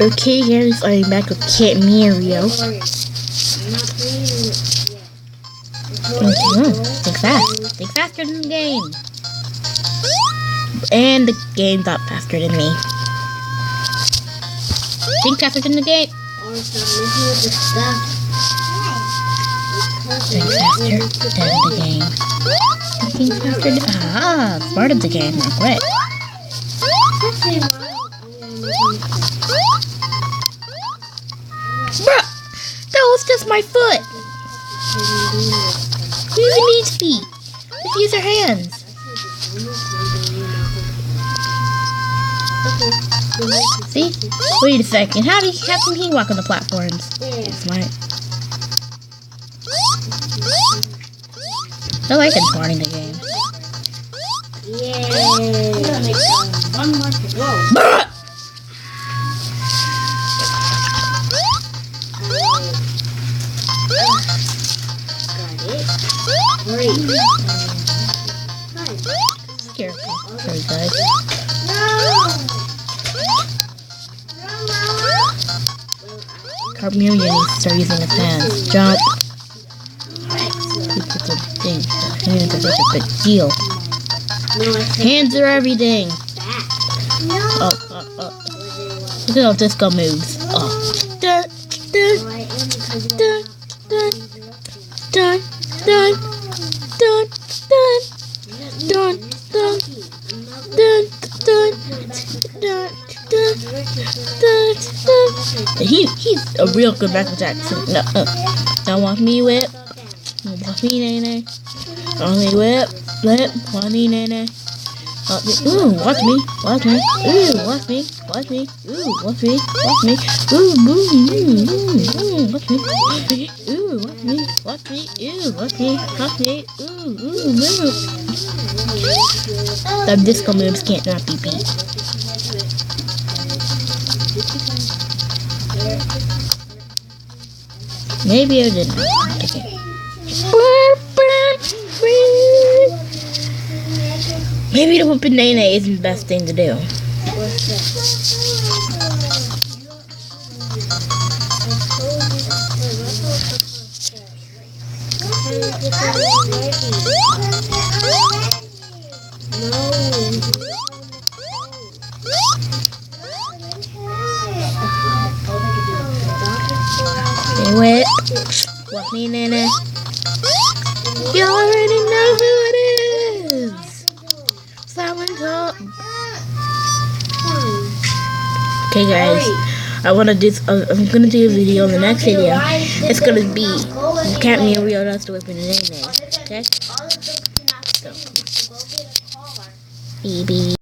Okay, guys, I'm back with Cat Merio. Think fast. Think faster than the game. And the game got faster than me. Think faster than the game. Think faster than the game. Think faster than... part of the game. Quit. Bruh! That was just my foot! Who even needs feet? Just use your hands. See? Wait a second. How can he walk on the platforms? Smart. I like exploring the game. One more to go. Careful. Very good. Cartmelia needs to start using his hands. Jump. It's a thing. Hands are such a big deal. Hands are everything. Oh. Look at how disco moves. Oh. Dun, dun, dun, dun, dun, dun, dun, dun, dun, dun, dun, dun, dun, dun, dun. He's a real good Michael Jackson. No, don't watch me whip. Don't watch me nay. Only whip. Watch me nay. Ooh, watch me. Ooh, watch me. Ooh, watch me. Watch me. Ooh, watch me. Watch me. Ooh, watch me. Ooh, watch me. Watch me. Ooh, watch me. Watch me. Ooh, move. The disco moves can't not be beat. Maybe I didn't. Okay. Maybe the whooping nay isn't the best thing to do. Okay, wait. Walk me, Nana. You already know who it is. Someone talk. Okay, guys. I'm gonna do a video. In the next video, it's gonna be Cat Merio does the whipping and nay. Okay. So, BB.